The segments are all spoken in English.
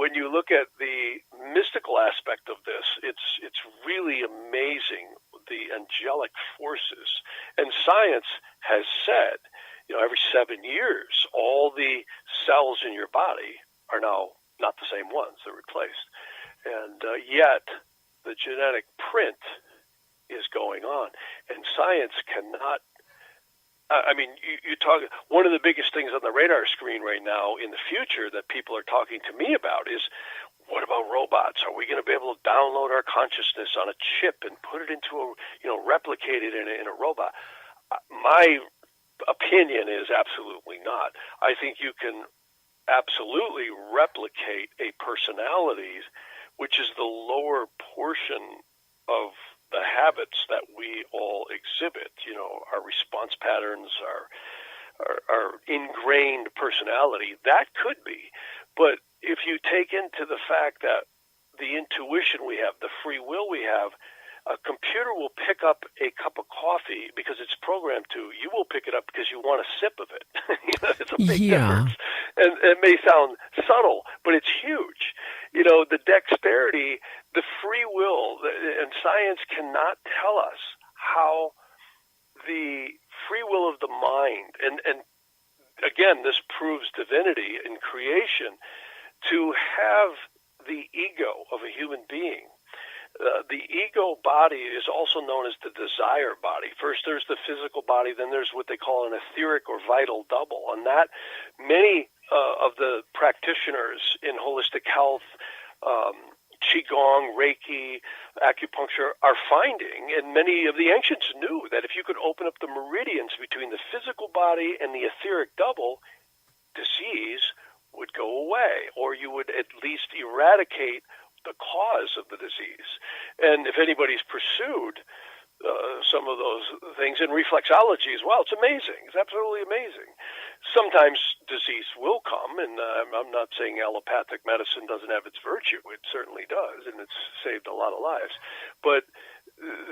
when you look at the mystical aspect of this, it's really amazing, the angelic forces. And science has said, every 7 years, all the cells in your body are now not the same ones. They're replaced. And yet the genetic print is going on. And science cannot, you talk, one of the biggest things on the radar screen right now in the future that people are talking to me about is, what about robots? Are we going to be able to download our consciousness on a chip and put it into replicate it in a robot? My opinion is absolutely not. I think you can absolutely replicate a personality, which is the lower portion of the habits that we all exhibit, our response patterns, our ingrained personality. That could be. But if you take into the fact that the intuition we have, the free will we have, a computer will pick up a cup of coffee because it's programmed to. You will pick it up because you want a sip of it. It's a big difference. And it may sound subtle, but it's huge. The dexterity, the free will, and science cannot tell us how the free will of the mind, and again, this proves divinity in creation, to have the ego of a human being. The ego body is also known as the desire body. First, there's the physical body, then there's what they call an etheric or vital double. And that many of the practitioners in holistic health, Qigong, Reiki, acupuncture are finding, and many of the ancients knew, that if you could open up the meridians between the physical body and the etheric double, disease would go away, or you would at least eradicate the cause of the disease. And if anybody's pursued some of those things, and reflexology as well, it's amazing. It's absolutely amazing. Sometimes disease will come, and I'm not saying allopathic medicine doesn't have its virtue. It certainly does, and it's saved a lot of lives. But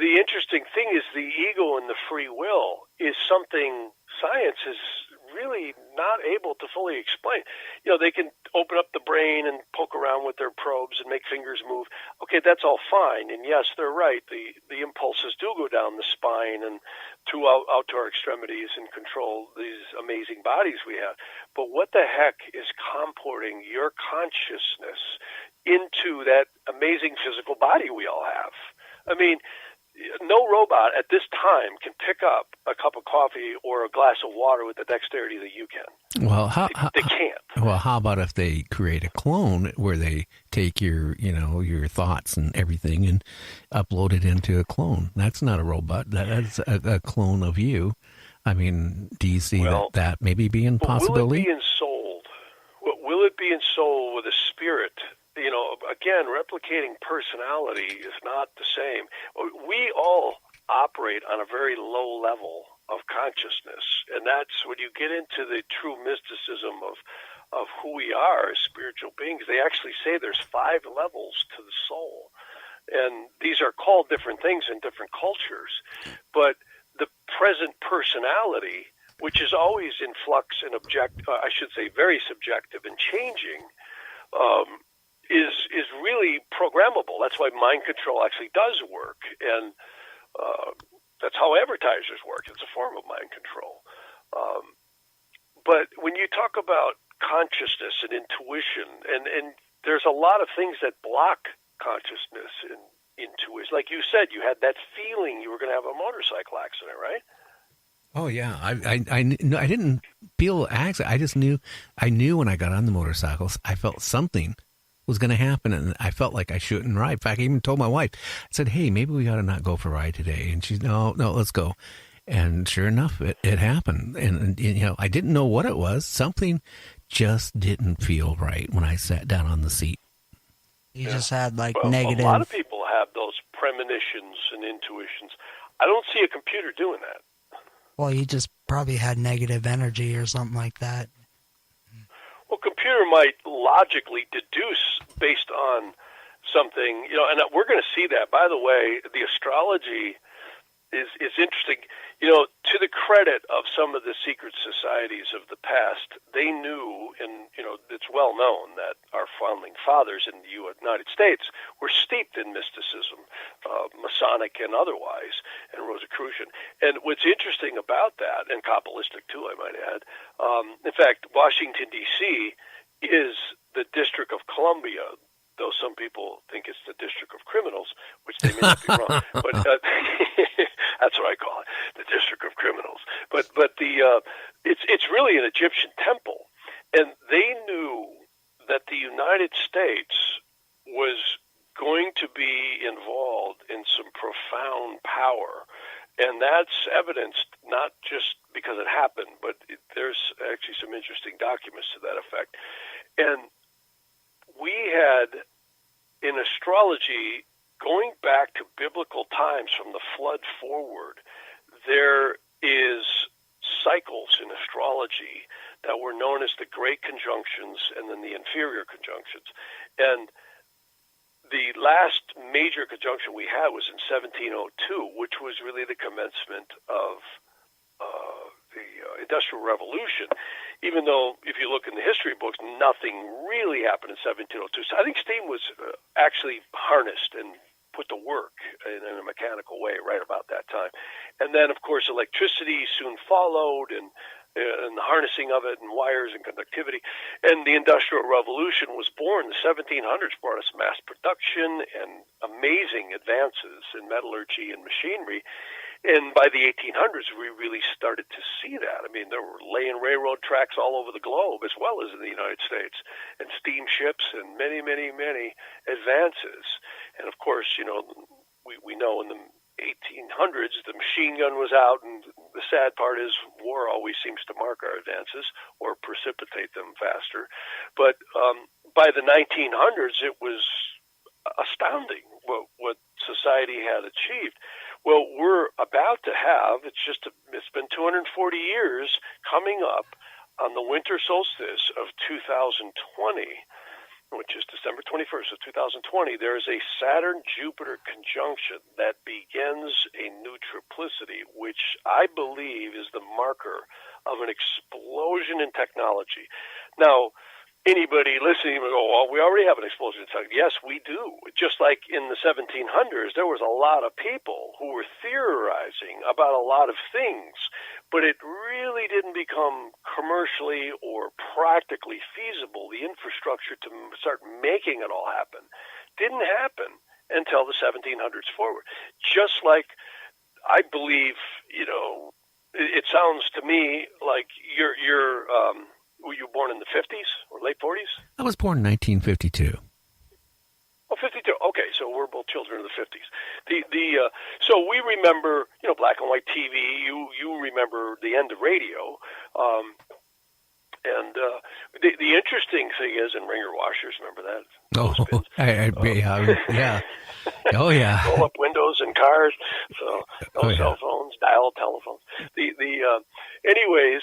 the interesting thing is the ego and the free will is something science is really not able to fully explain. They can open up the brain and poke around with their probes and make fingers move. Okay, that's all fine. And yes, they're right. The impulses do go down the spine and out to our extremities and control these amazing bodies we have. But what the heck is comporting your consciousness into that amazing physical body we all have? No robot at this time can pick up a cup of coffee or a glass of water with the dexterity that you can. Well, they can't. Well, how about if they create a clone where they take your thoughts and everything and upload it into a clone? That's not a robot. That's a clone of you. Do you see that maybe being a possibility? Will it be ensouled? Will it be ensouled with a spirit? Again, replicating personality is not the same. We all operate on a very low level of consciousness, and that's when you get into the true mysticism of who we are as spiritual beings. They actually say there's 5 levels to the soul, and these are called different things in different cultures. But the present personality, which is always in flux and very subjective and changing, is really programmable. That's why mind control actually does work, and that's how advertisers work. It's a form of mind control. But when you talk about consciousness and intuition, and there's a lot of things that block consciousness and intuition. Like you said, you had that feeling you were going to have a motorcycle accident, right? Oh yeah, I didn't feel accident. I just knew. I knew when I got on the motorcycles, I felt something was going to happen, and I felt like I shouldn't ride. In fact, I even told my wife, I said, hey, maybe we ought to not go for a ride today. And she's, no, let's go. And sure enough, it happened. And I didn't know what it was. Something just didn't feel right when I sat down on the seat. You just had negative. A lot of people have those premonitions and intuitions. I don't see a computer doing that. Well, you just probably had negative energy or something like that. Well, computer might logically deduce based on something, and we're going to see that. By the way, the astrology is interesting. You know, to the credit of some of the secret societies of the past, they knew, and you know, it's well known that our founding fathers in the United States were steeped in mysticism, Masonic and otherwise, and Rosicrucian. And what's interesting about that, and Kabbalistic too, I might add, in fact, Washington D.C. is the District of Columbia, though some people think it's the District of Criminals, which they may not be wrong. But that's what I call it, the District of Criminals. But it's really an Egyptian temple, and they knew that the United States was going to be involved in some profound power, and that's evidenced not just because it happened, but there's actually some interesting documents to that effect. And we had, in astrology, going back to biblical times from the flood forward, there is cycles in astrology that were known as the great conjunctions and then the inferior conjunctions. And the last major conjunction we had was in 1702, which was really the commencement of the Industrial Revolution, even though if you look in the history books, nothing really happened in 1702. So I think steam was actually harnessed and put to work in a mechanical way right about that time. And then, of course, electricity soon followed, and the harnessing of it, and wires and conductivity. And the Industrial Revolution was born. The 1700s brought us mass production and amazing advances in metallurgy and machinery. And by the 1800s, we really started to see that. I mean, there were laying railroad tracks all over the globe, as well as in the United States, and steamships, and many, many, many advances. And of course, you know, we know in the 1800s, the machine gun was out, and the sad part is war always seems to mark our advances or precipitate them faster. But by the 1900s, it was astounding what society had achieved. Well, we're about to have, it's been 240 years coming up on the winter solstice of 2020, which is December 21st of 2020, there is a Saturn-Jupiter conjunction that begins a new triplicity, which I believe is the marker of an explosion in technology. Now, anybody listening will go, well, we already have an explosion in technology. Yes, we do. Just like in the 1700s, there was a lot of people who were theorizing about a lot of things, but it really didn't become commercially or practically feasible. The infrastructure to start making it all happen didn't happen until the 1700s forward. Just like I believe, you know, it sounds to me like were you born in the 50s or late 40s? I was born in 1952. Oh, 52. Okay, so we're both children of the 50s. So we remember, you know, black and white TV. You remember the end of radio. And the interesting thing is, and ringer washers, remember that? Yeah. Oh, yeah. Roll up windows in cars. So no cell phones, dial telephones. Anyways,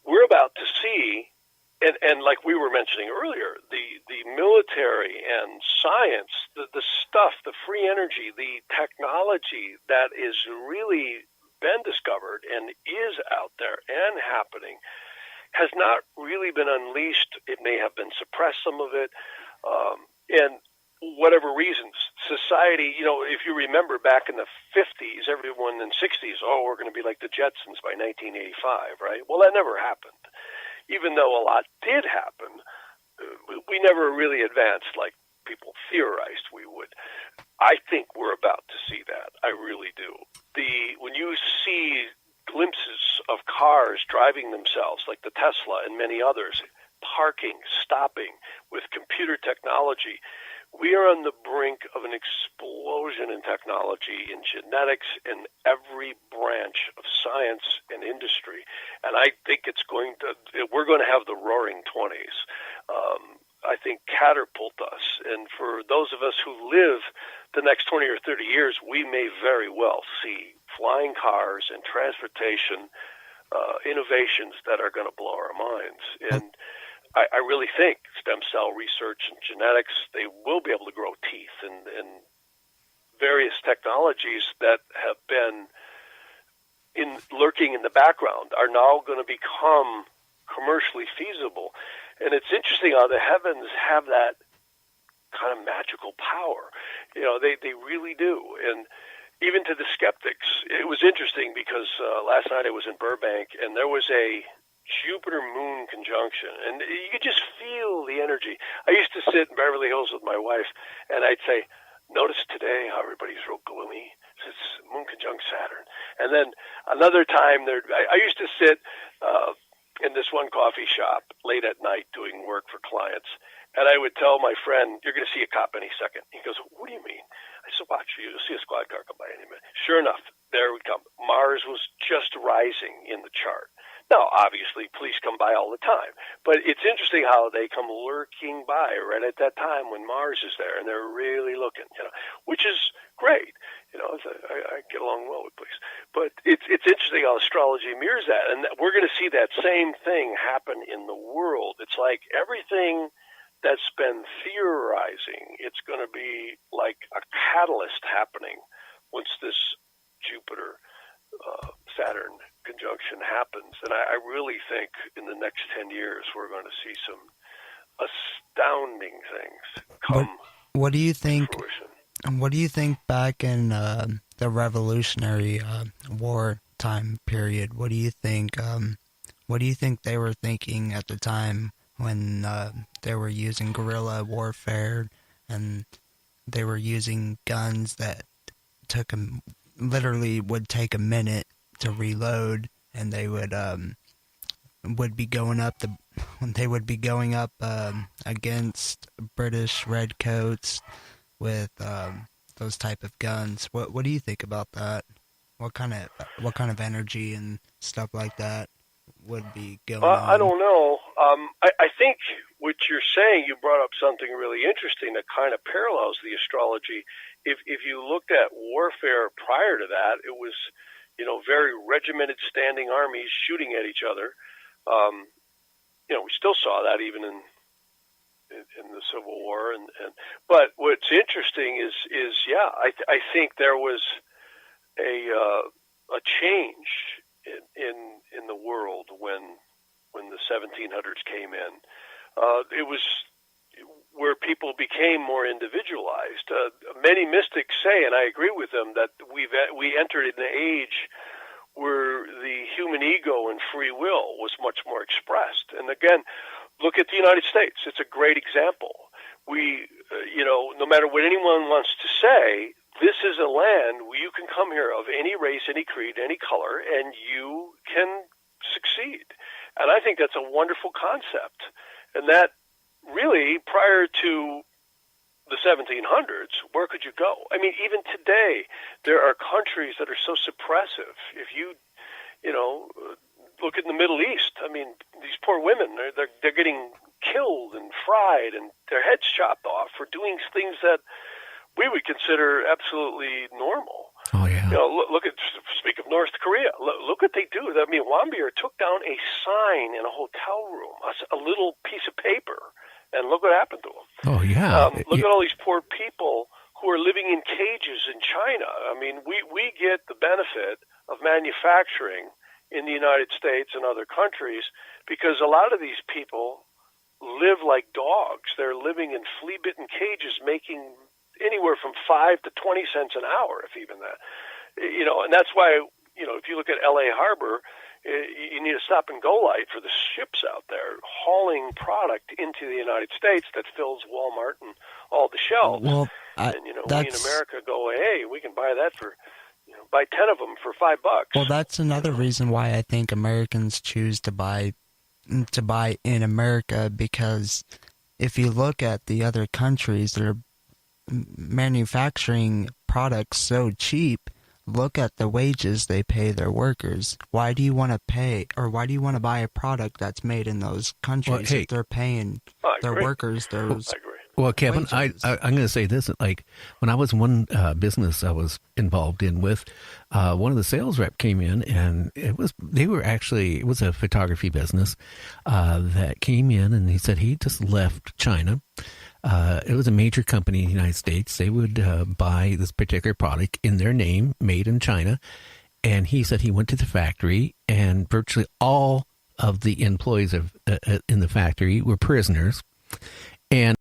we're about to see, and like we were mentioning earlier, the military and science, the stuff, the free energy, the technology that is really been discovered and is out there and happening has not really been unleashed. It may have been suppressed, some of it, and whatever reasons, society, you know, if you remember back in the 50s, everyone in the 60s, we're going to be like the Jetsons by 1985, right? Well, that never happened. Even though a lot did happen, we never really advanced like people theorized we would. I think we're about to see that. I really do. When you see glimpses of cars driving themselves, like the Tesla and many others, parking, stopping with computer technology, we are on the brink of an explosion in technology, in genetics, in every branch of science and industry. And I think we're going to have the roaring 20s. I think catapult us. And for those of us who live the next 20 or 30 years, we may very well see flying cars and transportation innovations that are going to blow our minds. And I really think stem cell research and genetics, they will be able to grow teeth and various technologies that have been lurking in the background are now going to become commercially feasible. And it's interesting how the heavens have that kind of magical power. They really do. And even to the skeptics, it was interesting because last night I was in Burbank, and there was a Jupiter-Moon conjunction, and you could just feel the energy. I used to sit in Beverly Hills with my wife, and I'd say, notice today how everybody's real gloomy. It's Moon conjunct Saturn. And then another time, I used to sit in this one coffee shop late at night doing work for clients, and I would tell my friend, you're going to see a cop any second. He goes, what do you mean? I said, watch, you'll see a squad car come by any minute. Sure enough, there it would come. Mars was just rising in the chart. Now, obviously, police come by all the time, but it's interesting how they come lurking by right at that time when Mars is there, and they're really looking, which is great. I get along well with police, but it's interesting how astrology mirrors that, and we're going to see that same thing happen in the world. It's like everything that's been theorizing, it's going to be like a catalyst happening once this Jupiter Saturn conjunction happens. And I really think in the next 10 years we're going to see some astounding things come. What do you think? To fruition. What do you think back in the Revolutionary War time period? What do you think? What do you think they were thinking at the time when they were using guerrilla warfare and they were using guns that literally would take a minute to reload, and they would be going up against British redcoats with those type of guns. What do you think about that? What kind of energy and stuff like that would be going on? I don't know. I think what you're saying, you brought up something really interesting that kind of parallels the astrology. If you looked at warfare prior to that, it was very regimented standing armies shooting at each other. We still saw that even in the Civil War, but what's interesting is I think there was a change in the world when the 1700s came in. It was where people became more individualized. Many mystics say, and I agree with them, that we entered in an age where the human ego and free will was much more expressed. And again, look at the United States. It's a great example. We, no matter what anyone wants to say, this is a land where you can come here of any race, any creed, any color, and you can succeed. And I think that's a wonderful concept. And that really, prior to the 1700s, where could you go? I mean, even today, there are countries that are so suppressive. If you look in the Middle East, I mean, these poor women, they're getting killed and fried and their heads chopped off for doing things that we would consider absolutely normal. Oh, yeah. Speak of North Korea. Look what they do. I mean, Wambier took down a sign in a hotel room, a little piece of paper, and look what happened to them. Oh, yeah. Look at all these poor people who are living in cages in China. I mean, we get the benefit of manufacturing in the United States and other countries because a lot of these people live like dogs. They're living in flea-bitten cages making anywhere from 5 to 20 cents an hour, if even that. And that's why, if you look at L.A. Harbor, you need a stop-and-go light for the ships out there hauling product into the United States that fills Walmart and all the shelves. Well, we in America go, hey, we can buy that for, buy 10 of them for $5. Well, that's another reason why I think Americans choose to buy in America, because if you look at the other countries that are manufacturing products so cheap, look at the wages they pay their workers. Why do you want to pay, or why do you want to buy a product that's made in those countries if they're paying their workers those Well, Kevin, I'm going to say this. Like when I was in one business I was involved in with, one of the sales rep came in, and it was a photography business that came in, and he said he just left China. It was a major company in the United States. They would buy this particular product in their name, made in China. And he said he went to the factory, and virtually all of the employees in the factory were prisoners. And